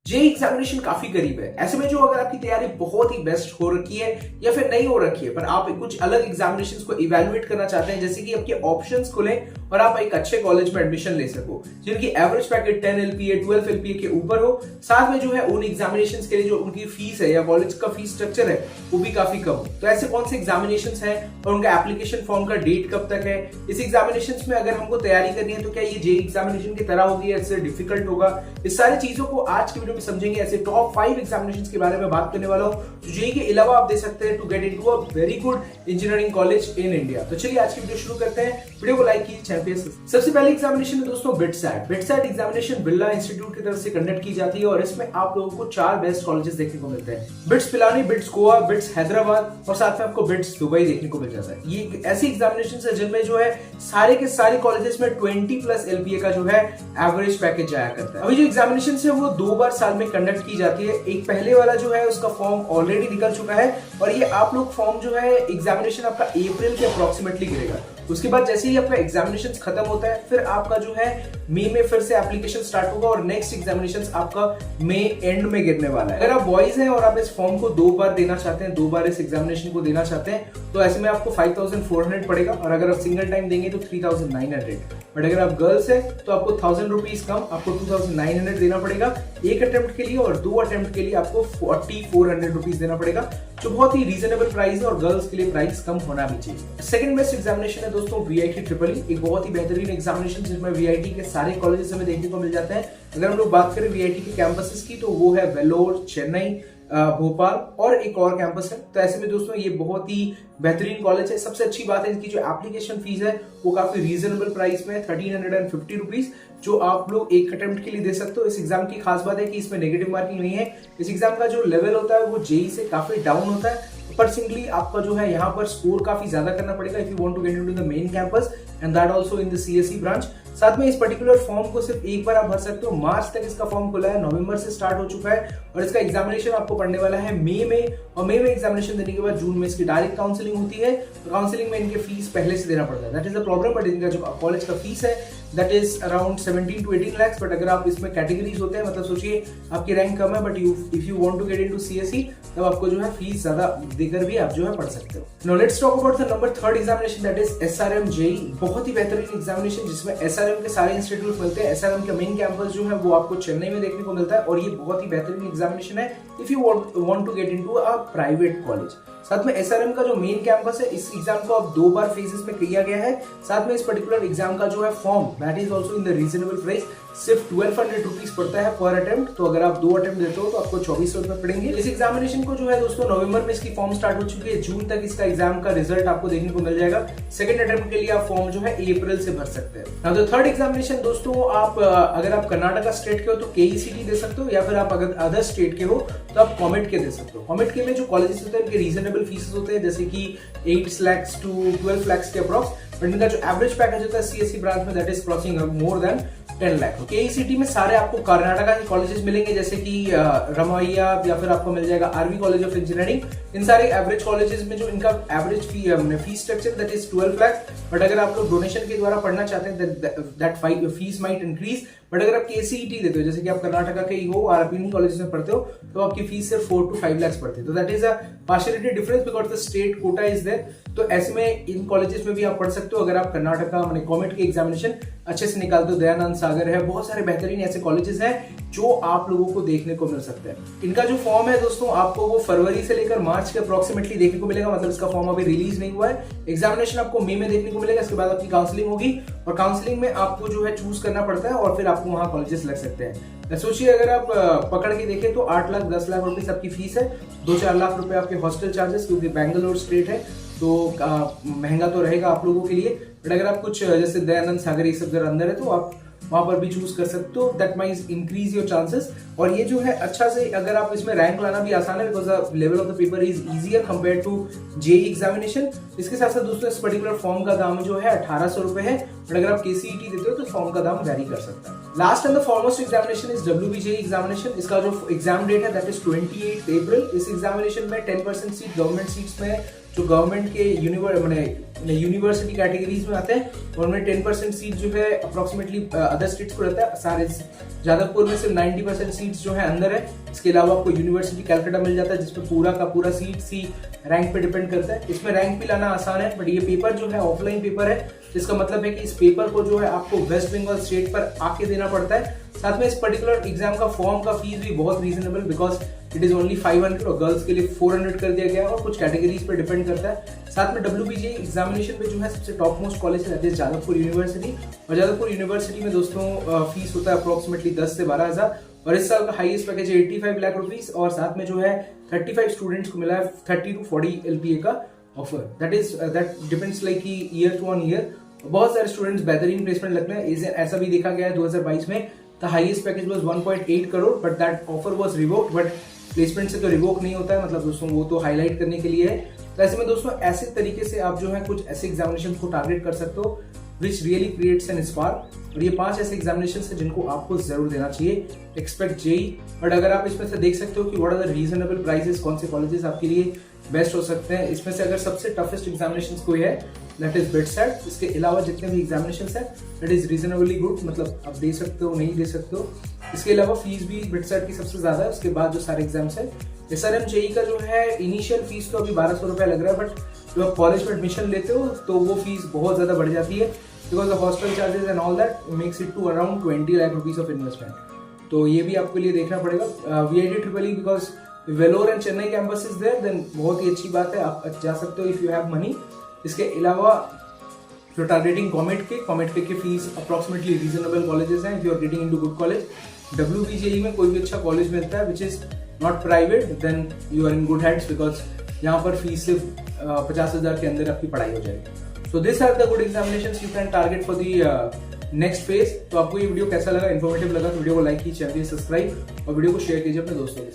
JEE examination काफी करीब है। ऐसे में जो अगर आपकी तैयारी बहुत ही बेस्ट हो रखी है या फिर नहीं हो रखी है, पर आप कुछ अलग एग्जामिनेशंस को इवैल्यूएट करना चाहते हैं, जैसे कि आपके ऑप्शंस खुलें और आप एक अच्छे कॉलेज में एडमिशन ले सको जिनकी एवरेज पैकेट 10 एलपीए 12 एलपीए के ऊपर हो, साथ में जो है उन एग्जामिनेशंस के लिए जो उनकी फीस है या कॉलेज का फीस स्ट्रक्चर है वो भी काफी कम हो। तो ऐसे कौन से एग्जामिनेशंस हैं और उनका एप्लीकेशन फॉर्म का डेट कब तक है, इस एग्जामिनेशंस में अगर हमको तैयारी करनी है तो क्या ये जेई एग्जामिनेशन की तरह होगी या इससे डिफिकल्ट होगा, इस सारी चीजों को आज की वीडियो में समझेंगे। ऐसे टॉप 5 एग्जामिनेशंस के बारे में बात करने वाला हूं जो जेई के अलावा आप दे सकते हैं to get into a very good engineering college in India. तो चलिए आज की वीडियो शुरू करते हैं। वीडियो को लाइक कीजिए, चैनल पे सबसे पहले एग्जामिनेशन है दोस्तों बिट्सैट। बिट्सैट एग्जामिनेशन बिरला इंस्टीट्यूट की तरफ से कंडक्ट की जाती है और इसमें आप लोगों को 4 बेस्ट कॉलेजेस देखने को मिलते हैं, bits Pilani, bits Goa, bits Hyderabad और साथ में आपको बिट्स दुबई देखने को मिल जाता है। ये ऐसी एग्जामिनेशन है जिनमें जो है सारे के सारे कॉलेजेस में 20+ एलपीए का जो है एवरेज पैकेज जाया करता है। अभी जो एग्जामिनेशन है वो 2 बार साल में कंडक्ट की जाती है। एक पहले वाला जो है उसका फॉर्म ऑलरेडी निकल चुका है और ये आप लोग फॉर्म जो है एग्जामिनेशन आपका अप्रैल के अप्रोक्सीमेटली गिरेगा। उसके बाद जैसे ही आपका एग्जामिनेशन खत्म होता है फिर आपका जो है मई में फिर से एप्लीकेशन स्टार्ट होगा और नेक्स्ट एग्जामिनेशन आपका मई एंड में गिरने वाला है। अगर आप बॉयज हैं और आप इस फॉर्म को 2 बार देना चाहते हैं, 2 बार इस एग्जामिनेशन को देना चाहते हैं, तो ऐसे में आपको 5400 पड़ेगा और अगर आप सिंगल टाइम देंगे तो 3900। बट अगर आप गर्ल्स है तो आपको 1000 रुपीज कम, आपको 2900 देना पड़ेगा एक अटेम्प्ट के लिए और 2 अटेम्प्ट के लिए आपको 4400 रुपीज देना पड़ेगा, जो बहुत ही रीजनेबल प्राइस है और गर्ल्स के लिए प्राइस कम होना भी चाहिए। सेकंड बेस्ट एग्जामिनेशन है दोस्तों वीआईटी ट्रिपल ई, एक बहुत ही बेहतरीन एग्जामिनेशन जिसमें वीआईटी के सारे कॉलेजेस हमें देखने को मिल जाते हैं। अगर हम लोग बात करें वीआईटी के कैंपसेस की तो वो है वेलोर, चेन्नई, भोपाल और एक और कैंपस है। तो ऐसे में दोस्तों ये बहुत ही बेहतरीन कॉलेज है। सबसे अच्छी बात है इसकी जो एप्लीकेशन फीस है वो काफी रीजनेबल प्राइस में है, 1350 रुपीज, जो आप लोग एक अटेम्प्ट के लिए दे सकते हो। इस एग्जाम की खास बात है कि इसमें नेगेटिव मार्किंग नहीं है। इस एग्जाम का जो लेवल होता है वो जेई से काफी डाउन होता है, पर सिंगली आपका जो है यहाँ पर स्कोर काफी ज्यादा करना पड़ेगा if you want to get into the main campus and that also in the CSE branch. साथ में इस पर्टिकुलर फॉर्म को सिर्फ एक बार आप भर सकते हो। मार्च तक इसका फॉर्म खुला है, नवंबर से स्टार्ट हो चुका है और इसका एग्जामिनेशन आपको पढ़ने वाला है मई में और मई में एग्जामिनेशन देने के बाद जून में इसकी डायरेक्ट काउंसलिंग होती है। तो काउंसलिंग में इनके फीस पहले से देना पड़ता है, that is the problem. But इनका जो कॉलेज का फीस है that is around 17 to 18 lakhs। But अगर आप इसमें कैटेगरीज होते हैं, मतलब सोचिए आपकी रैंक कम है but if you want to get into CSE तब आपको जो है फीस ज्यादा देकर भी आप जो है पढ़ सकते हो। Now let's talk about the number 3 examination that is SRM JEE. बहुत ही बेहतरीन एग्जामिनेशन जिसमें एसआरएम के सारे इंस्टीट्यूट मिलते हैं। एसआरएम का मेन कैंपस जो है वो आपको चेन्नई में देखने को मिलता है और ये बहुत ही बेहतरीन एग्जामिनेशन है if you want to get into a private college. साथ में एसआरएम का जो मेन कैंपस है इस एग्जाम को अब 2 बार फेजेस में किया गया है। साथ में इस पर्टिकुलर एग्जाम का जो है form that is also in the reasonable price, सिर्फ 1200 रुपीज पड़ता है पर अटेम्प्ट। तो अगर आप 2 अटेम्प्ट देते हो तो आपको 2400 रुपए पड़ेंगे। इस एग्जामिनेशन को जो है दोस्तों नवंबर में इसकी फॉर्म स्टार्ट हो चुकी है, जून तक इसका एग्जाम का रिजल्ट आपको देखने को मिल जाएगा। सेकंड अटेम्प्ट के लिए आप फॉर्म जो है अप्रैल से भर सकते हैं। नाउ द थर्ड एग्जामिनेशन दोस्तों आप अगर आप कर्नाटका स्टेट के हो तो केईसीटी दे सकते हो या फिर आप अगर अदर स्टेट के हो तो आप कॉमेट के दे सकते हो। कॉमेट के में जो कॉलेजेस होते हैं उनके रीजनेबल फीसेस होते हैं जैसे कि 8 lakhs to 12 lakhs के अप्रॉक्स, बट इनका जो एवरेज पैकेज होता है सीएसई ब्रांच में that is crossing more than 10 lakh. KECT में सारे आपको कर्नाटका के कॉलेजेस मिलेंगे जैसे कि रमैया या फिर आपको मिल जाएगा आरवी कॉलेज ऑफ इंजीनियरिंग। इन सारे एवरेज कॉलेजेस में जो इनका average fees structure that is 12 lakh. But अगर आप लोग डोनेशन के द्वारा पढ़ना चाहते हैं that fees might increase. But अगर आप केसीईटी देते हो जैसे कि आप कर्नाटका के ही हो और आप इन्हीं कॉलेजेस में पढ़ते हो तो आपकी फीस सिर्फ 4 to 5 lakhs पड़ती है। तो that is a partiality difference because the state quota is there. तो ऐसे में इन कॉलेजेस में भी आप पढ़ सकते हो अगर आप कर्नाटका माने कॉमेट के एग्जामिनेशन अच्छे से निकालते हो। दयानंद सागर है, बहुत सारे बेहतरीन ऐसे कॉलेजेस हैं जो आप लोगों को देखने को मिल सकते हैं। इनका जो फॉर्म है दोस्तों आपको वो फरवरी से लेकर मार्च के अप्रोक्सीमेटली देखने को मिलेगा, मतलब इसका फॉर्म अभी रिलीज नहीं हुआ है। एग्जामिनेशन आपको मई में देखने को मिलेगा, इसके बाद आपकी काउंसलिंग होगी और काउंसलिंग में आपको जो है चूज करना पड़ता है और फिर आपको वहां कॉलेजेस लग सकते हैं। सोचिए अगर आप पकड़ के देखें तो 8 लाख 10 लाख रुपए आपकी फीस है, 2-4 लाख रुपए आपके हॉस्टल चार्जेस, क्योंकि बेंगलोर स्टेट है तो महंगा तो रहेगा आप लोगों के लिए। बट अगर आप कुछ जैसे दयानंद सागर ये सब जरा अंदर है तो आप वहां पर भी चूज कर सकते हो, that mine's increase your chances. और ये जो है अच्छा से अगर आप इसमें रैंक लाना भी आसान है because the level of the paper is easier compare to JEE examination. इसके साथ साथ दोस्तों इस पर्टिकुलर फॉर्म का दाम जो है 1800 रुपए है, बट अगर आप केसीईटी देते हो तो फॉर्म का दाम वैरी कर सकता है। Last and the foremost examination is WBJE examination. इसका जो एग्जाम डेट है दैट इज 28 अप्रैल। इस एग्जामिनेशन में 10% सीट गवर्नमेंट सीट्स में जो गवर्नमेंट के यूनिवर्सिटी कैटेगरीज में आते हैं, और उनमें 10% सीट जो है अप्रोक्सीमेटली अदर स्टेट्स को रहता है। सारे जादवपुर में सिर्फ 90% सीट्स जो है अंदर है। इसके अलावा आपको यूनिवर्सिटी कैलकाटा मिल जाता है, जिसमें पूरा का पूरा सीट सी रैंक पे डिपेंड करता है। इसमें रैंक भी लाना आसान है, बट ये पेपर जो है ऑफलाइन पेपर है, जिसका मतलब है कि इस पेपर को जो है आपको वेस्ट बंगाल स्टेट पर आके देना पड़ता है। साथ में इस पर्टिकुलर एग्जाम का फॉर्म का फीस भी बहुत reasonable, because it is only 500 और गर्ल्स के लिए 400 कर दिया गया है, और कुछ कैटेगरीज पर डिपेंड करता है। साथ में WBJE एग्जामिनेशन में जो है सबसे टॉप मोस्ट कॉलेज है जादवपुर यूनिवर्सिटी, और जादवपुर यूनिवर्सिटी में दोस्तों फीस होता है अप्रोक्सीमेटली 10 से 12 हज़ार, और इस साल का हाईएस्ट पैकेज है 85 लाख रुपीस, और साथ में जो है 35 स्टूडेंट्स को मिला है 30 to 40 LPA का offer. That depends like year to on year. बहुत सारे स्टूडेंट्स बेहतरीन प्लेसमेंट लगते हैं। ऐसा भी देखा गया है 2022 में the highest package was 1.8 crore, but that offer was revoked. But placement से तो रिवोक नहीं होता है, मतलब दोस्तों वो तो हाईलाइट करने के लिए है। तो ऐसे में दोस्तों ऐसे तरीके से आप जो है कुछ ऐसे एग्जामिनेशन को टारगेट कर सकते हो which really creates an spark. और ये 5 ऐसे एग्जामिनेशन है जिनको आपको जरूर देना चाहिए। एक्सपेक्ट जेई, बट अगर आप इसमें से देख सकते हो कि what are the reasonable prices, कौन से कॉलेजेस आपके लिए बेस्ट हो सकते हैं। इसमें से अगर सबसे टफेस्ट एग्जामिनेशन कोई है दैट इज बिटसेट। इसके अलावा जितने भी एग्जामिनेशन है दैट इज रीजनेबली गुड, मतलब आप दे सकते हो, नहीं दे सकते हो। इसके अलावा फीस भी बिटसेट की सबसे ज्यादा है। उसके बाद जो सारे एग्जाम्स है, SRM जेई का जो है इनिशियल फीस तो अभी 1200 रुपया लग रहा है, बट जब आप कॉलेज में एडमिशन लेते हो तो वो फीस बहुत ज्यादा बढ़ जाती है, because the hostel charges and all that makes it to around 20 lakh rupees of investment. तो ये भी आपके लिए देखना पड़ेगा। VIT because Vellore and Chennai campus is there, then बहुत ही अच्छी बात है, आप जा सकते हो इफ यू हैव मनी। इसके अलावा जो टारगेटिंग कॉमेट के फीस अप्रोक्सीमेटली रीजनेबल कॉलेजेस हैं if you are getting into good college. WBJE में कोई भी अच्छा कॉलेज मिलता है which is not private, then you are in good hands, because यहाँ पर फीस सिर्फ 50,000 के अंदर आपकी पढ़ाई हो जाएगी। So this are the good examinations you can target for the next phase. तो आपको ये वीडियो कैसा लगा, इन्फॉर्मेटिव लगा तो वीडियो को लाइक कीजिए, चैनल सब्सक्राइब और वीडियो को शेयर कीजिए अपने दोस्तों के साथ।